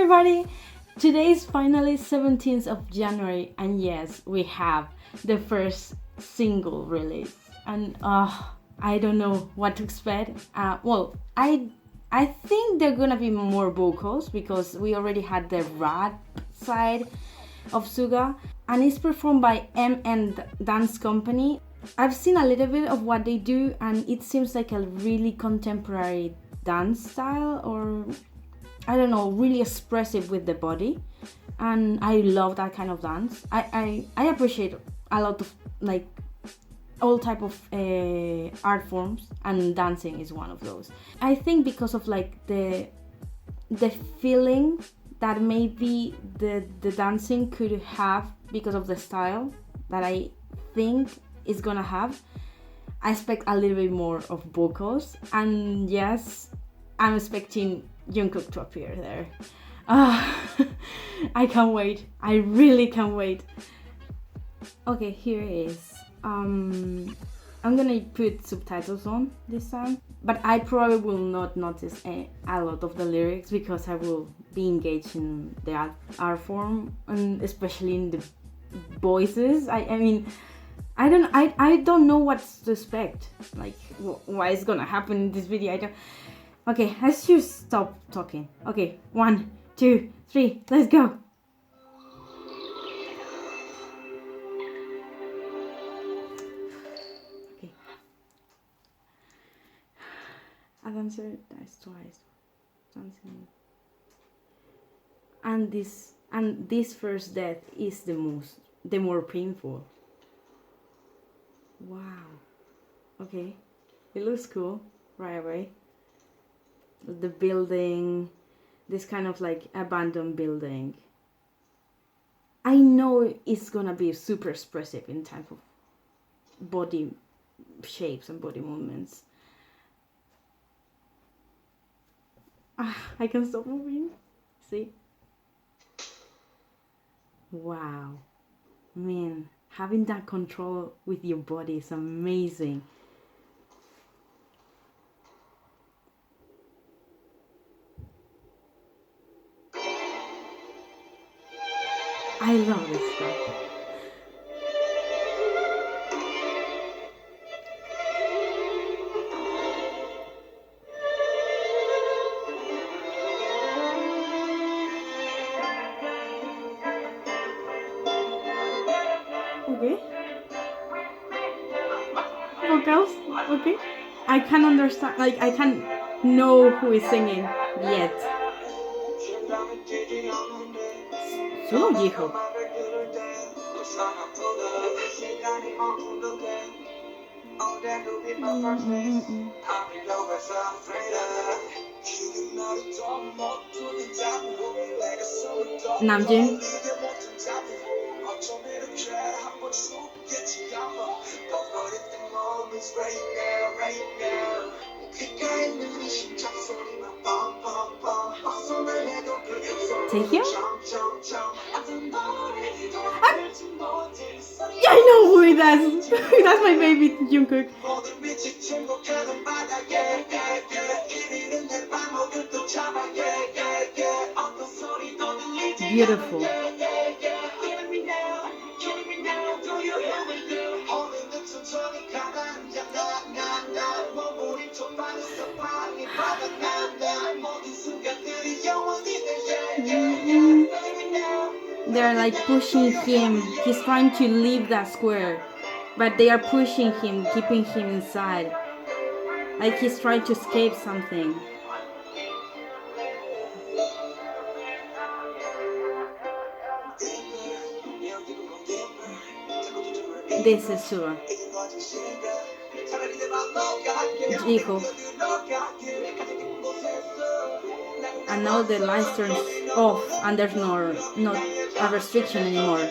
everybody! Today is finally 17th of January and yes, we have the first single release and I don't know what to expect. I think there are gonna be more vocals because we already had the rap side of Suga and it's performed by M Dance Company. I've seen a little bit of what they do and it seems like a really contemporary dance style, or I don't know, really expressive with the body, and I love that kind of dance. I appreciate a lot of like all type of art forms, and dancing is one of those. I think because of like the feeling that maybe the dancing could have because of the style that I think is gonna have, I expect a little bit more of vocals, and yes, I'm expecting Jungkook to appear there. I can't wait. I really can't wait. Okay, here it is. I'm gonna put subtitles on this time, but I probably will not notice a lot of the lyrics because I will be engaged in the art form, and especially in the voices. I mean, I don't know what to expect. Like, what is gonna happen in this video? I don't. Okay, let's just stop talking. Okay, 1, 2, 3, let's go. Okay. Administered dies twice. Something. And this first death is the more painful. Wow. Okay, it looks cool right away. The building, this kind of like abandoned building. I know it's gonna be super expressive in type of body shapes and body movements. I can stop moving. See? Wow, man, having that control with your body is amazing. I love this stuff. Okay. Vocals, okay. I can't understand, like I can't know who is singing yet. So Jiho. Namjoon. Taehyung? Yeah, I know who it is. That's my baby Jungkook. Beautiful. They're like pushing him. He's trying to leave that square, but they are pushing him, keeping him inside. Like he's trying to escape something. This is Suga. Jiho. And now the lights turn off and there's not a restriction anymore.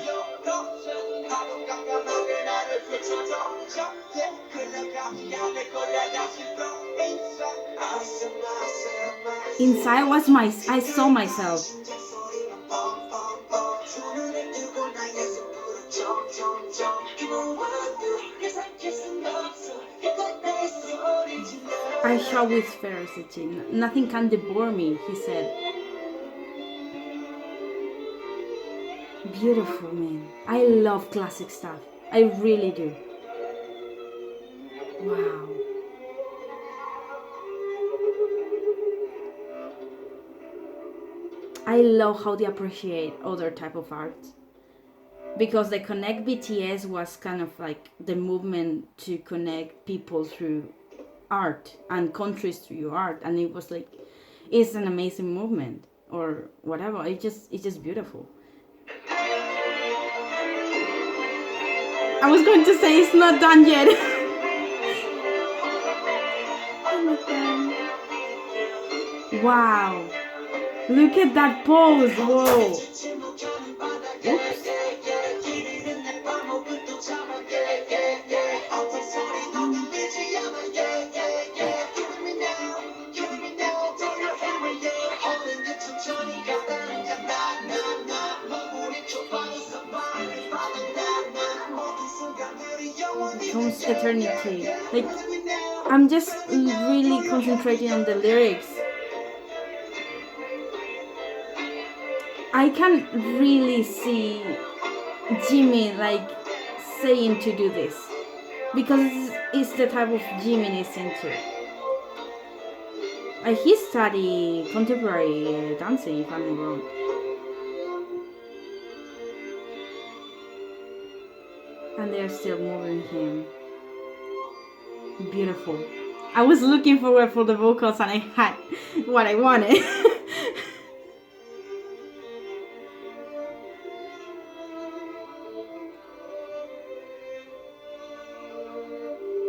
Inside was I saw myself. I shall with ferocity. Nothing can devour me, he said. Beautiful, man. I love classic stuff. I really do. Wow. I love how they appreciate other type of art, because the Connect BTS was kind of like the movement to connect people through art and countries through art, and it was like, it's an amazing movement or whatever. It's just beautiful. I was going to say it's not done yet. Oh my God. Wow. Look at that pose. Whoa. Oops. Becomes eternity. Like, I'm just really concentrating on the lyrics. I can really see Jimmy like saying to do this, because it's the type of Jimmy is into. He studied contemporary dancing, if I'm not wrong. And they're still moving him. Beautiful. I was looking forward for the vocals and I had what I wanted.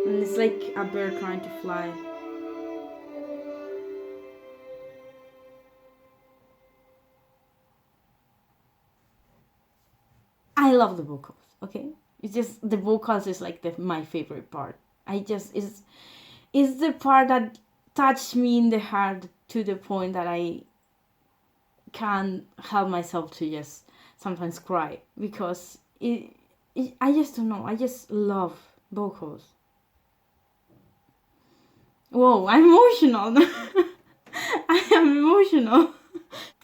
And it's like a bird trying to fly. I love the vocals, okay? It's just the vocals is like my favorite part. It's the part that touched me in the heart to the point that I can't help myself to just sometimes cry, because I just don't know. I just love vocals. Whoa, I'm emotional. I am emotional.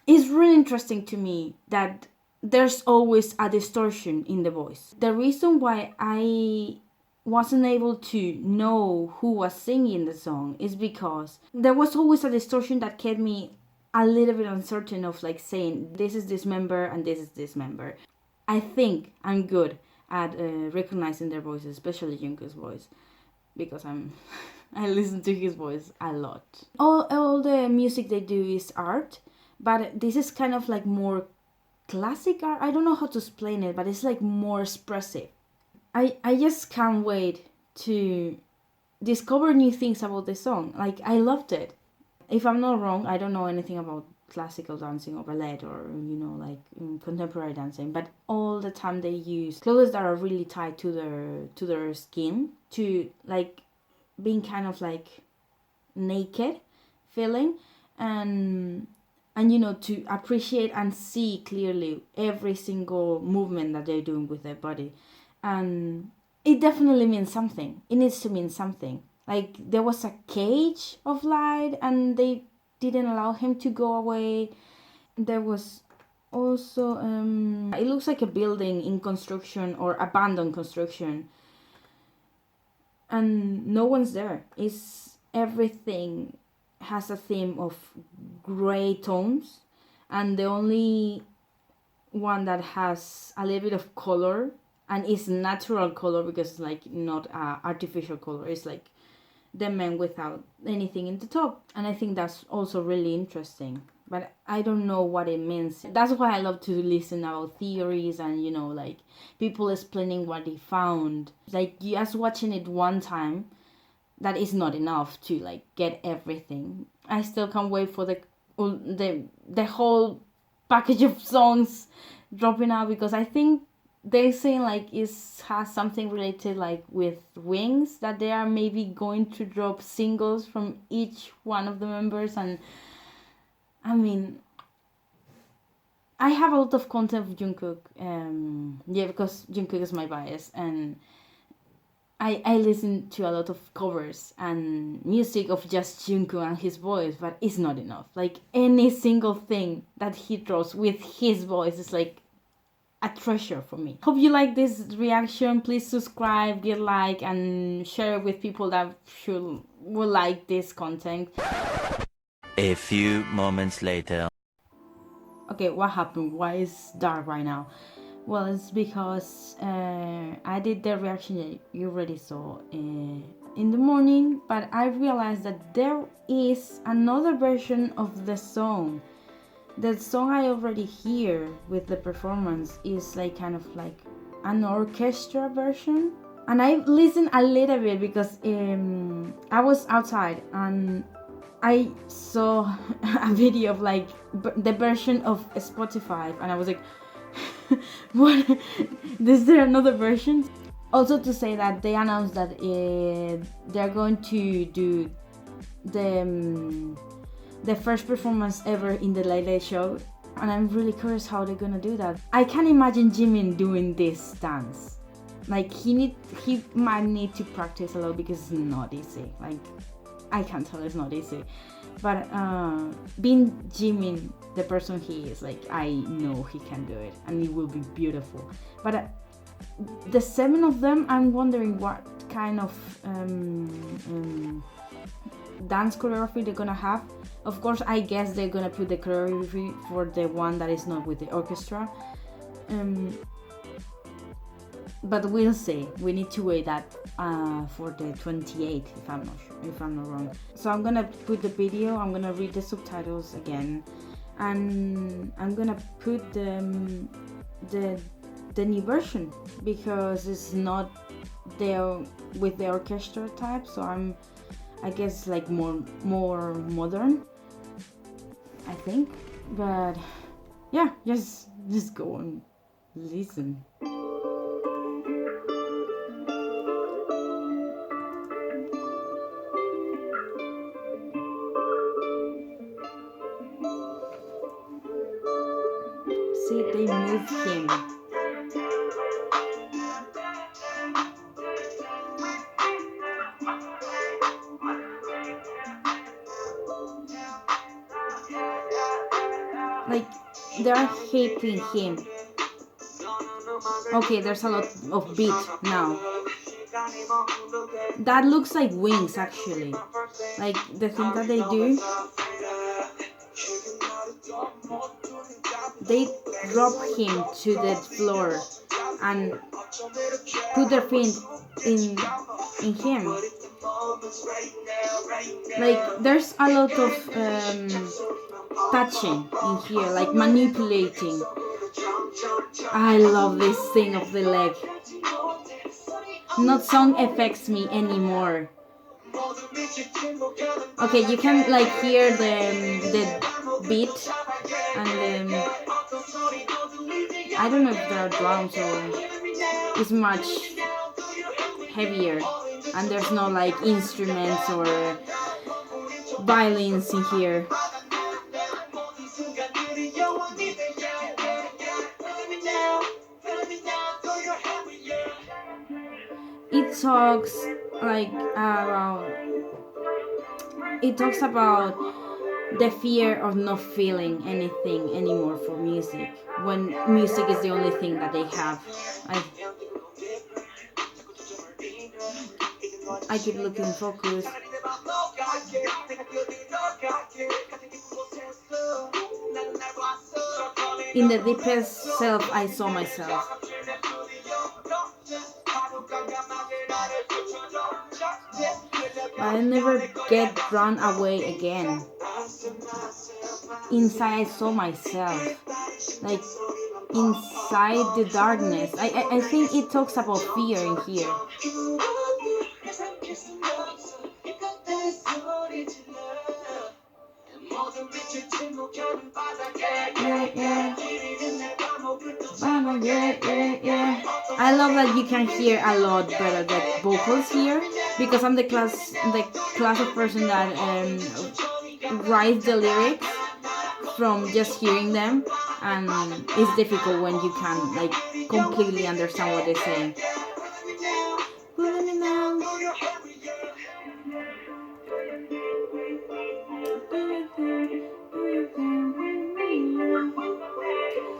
It's really interesting to me that there's always a distortion in the voice. The reason why I wasn't able to know who was singing the song is because there was always a distortion that kept me a little bit uncertain of like saying this is this member and this is this member. I think I'm good at recognizing their voices, especially Jungkook's voice, because I listen to his voice a lot. All the music they do is art, but this is kind of like more classic art. I don't know how to explain it, but it's like more expressive. I just can't wait to discover new things about the song. Like, I loved it. If I'm not wrong, I don't know anything about classical dancing or ballet or, like contemporary dancing, but all the time they use clothes that are really tight to their skin, to like being kind of like naked feeling, and to appreciate and see clearly every single movement that they're doing with their body. And it definitely means something. It needs to mean something. Like, there was a cage of light and they didn't allow him to go away. There was also it looks like a building in construction or abandoned construction, and no one's there. It's everything has a theme of gray tones, and the only one that has a little bit of color, and it's natural color because it's like not artificial color, it's like the man without anything in the top. And I think that's also really interesting, but I don't know what it means. That's why I love to listen about theories and like people explaining what they found. Like, just watching it one time, that is not enough to like get everything. I still can't wait for the whole package of songs dropping out, because I think they're saying like it has something related like with Wings, that they are maybe going to drop singles from each one of the members. And I mean, I have a lot of content of Jungkook, because Jungkook is my bias, and I listen to a lot of covers and music of just Jungkook and his voice, but it's not enough. Like, any single thing that he draws with his voice is like a treasure for me. Hope you like this reaction. Please subscribe, give a like, and share it with people that will like this content. A few moments later. Okay, what happened? Why is dark right now? Well, it's because I did the reaction that you already saw in the morning, but I realized that there is another version of the song. The song I already hear with the performance is like kind of like an orchestra version. And I listened a little bit because I was outside and I saw a video of like the version of Spotify, and I was like, what? Is there another version? Also to say that they announced that they're going to do the first performance ever in the Late Late Show, and I'm really curious how they're gonna do that. I can imagine Jimin doing this dance. Like he might need to practice a lot because it's not easy. Like I can tell it's not easy, but being Jimin, the person he is, like I know he can do it, and it will be beautiful. But the 7 of them, I'm wondering what kind of dance choreography they're gonna have. Of course, I guess they're gonna put the choreography for the one that is not with the orchestra. But we'll see. We need to wait that for the 28th, if I'm not wrong. So I'm gonna put the video. I'm gonna read the subtitles again, and I'm gonna put the new version because it's not there with the orchestra type. So I guess like more modern, I think. But yeah, just go and listen. See, they move him. Like, they're hating him. Okay, there's a lot of beat now. That looks like wings, actually. Like, the thing that they do, they drop him to the floor and put their feet in him. Like, there's a lot of touching in here, like manipulating. I love this thing of the leg. Not sound affects me anymore. Okay, you can like hear the beat and I don't know if there are drums or it's much heavier, and there's no like instruments or violins in here. It talks about the fear of not feeling anything anymore for music, when music is the only thing that they have. I keep looking focused. In the deepest self, I saw myself. I'll never get run away again. Inside I saw myself. Like inside the darkness. I think it talks about fear in here. Yeah. I love that you can hear a lot better the vocals here, because I'm the class of person that writes the lyrics from just hearing them, and it's difficult when you can like completely understand what they're saying.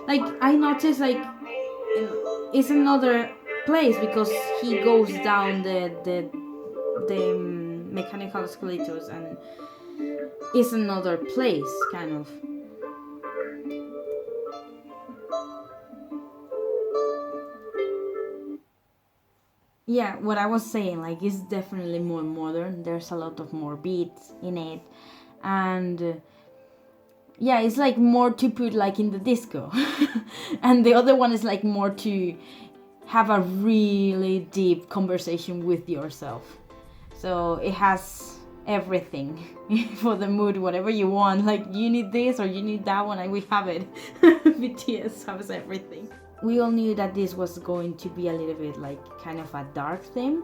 Like I noticed like it's another place because he goes down the mechanical escalators, and it's another place kind of. Yeah, what I was saying, like, it's definitely more modern. There's a lot of more beats in it, and yeah, it's like more to put like in the disco, and the other one is like more to have a really deep conversation with yourself. So it has everything for the mood, whatever you want. Like, you need this or you need that one, and we have it. BTS has everything. We all knew that this was going to be a little bit like kind of a dark theme,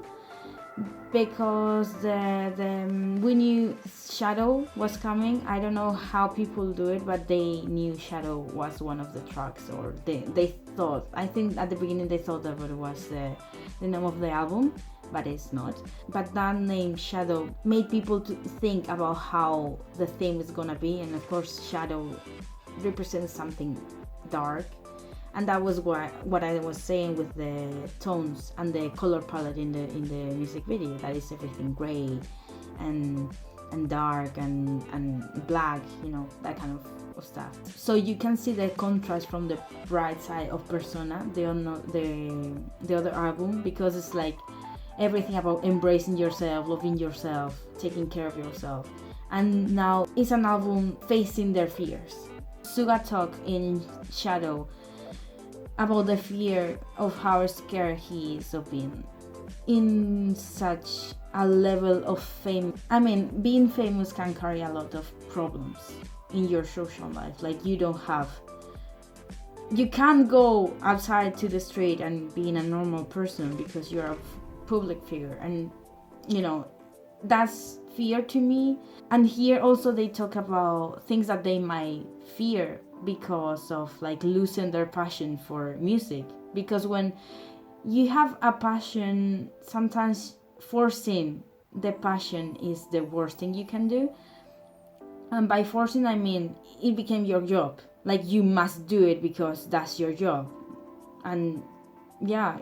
because we knew Shadow was coming. I don't know how people do it, but they knew Shadow was one of the tracks, or they thought, I think at the beginning they thought that it was the name of the album, but it's not. But that name Shadow made people to think about how the theme is gonna be, and of course Shadow represents something dark. And that was what I was saying with the tones and the color palette in the music video. That is everything gray and dark and black, you know, that kind of stuff. So you can see the contrast from the bright side of Persona, the other album, because it's like everything about embracing yourself, loving yourself, taking care of yourself. And now it's an album facing their fears. Suga talk in Shadow about the fear of how scared he is of being in such a level of fame. I mean, being famous can carry a lot of problems in your social life. Like, you can't go outside to the street and being a normal person because you're a public figure, and you know, that's fear to me. And here also they talk about things that they might fear because of like losing their passion for music, because when you have a passion, sometimes forcing the passion is the worst thing you can do. And by forcing, I mean it became your job, like you must do it because that's your job. And yeah,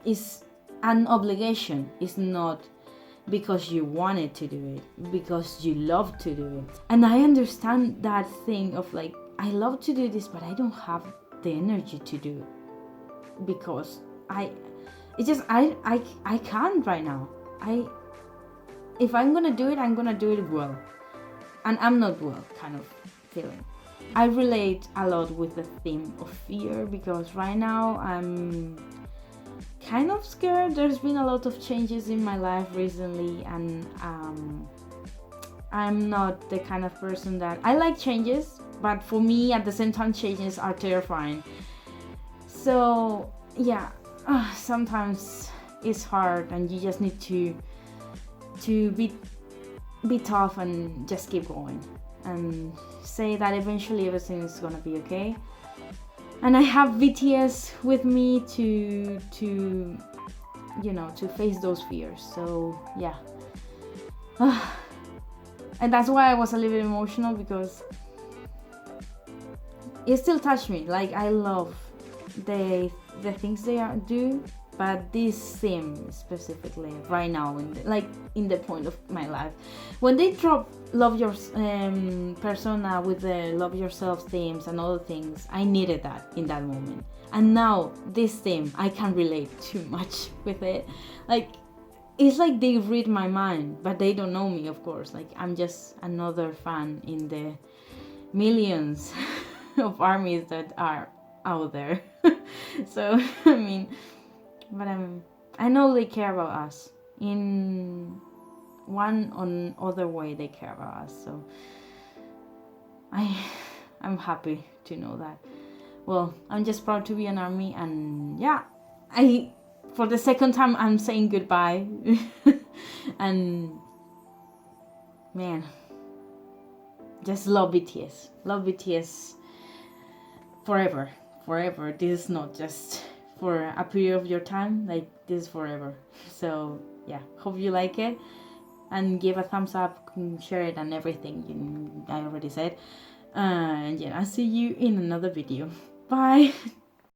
it's an obligation. It's not because you wanted to do it, because you love to do it. And I understand that thing of like, I love to do this, but I don't have the energy to do it, because I can't right now. If I'm gonna do it, I'm gonna do it well, and I'm not well kind of feeling. I relate a lot with the theme of fear, because right now I'm kind of scared. There's been a lot of changes in my life recently, and I'm not the kind of person that I like changes, but for me at the same time changes are terrifying. So yeah, sometimes it's hard, and you just need to be tough and just keep going and say that eventually everything is gonna be okay. And I have BTS with me to face those fears. So yeah. And that's why I was a little bit emotional, because it still touched me. Like, I love the things they do, but this theme specifically right now in the point of my life, when they drop Love Your Persona with the Love Yourself themes and other things, I needed that in that moment. And now this theme, I can relate too much with it. Like, it's like they read my mind, but they don't know me, of course. Like, I'm just another fan in the millions of armies that are out there. So I mean, but I know they care about us in one or other way. They care about us, so I'm happy to know that. Well, I'm just proud to be an army, and yeah, for the second time I'm saying goodbye. And man, just love BTS forever. This is not just for a period of your time, like, this is forever. So yeah, hope you like it, and give a thumbs up, share it, and everything I already said. And yeah, I'll see you in another video. Bye.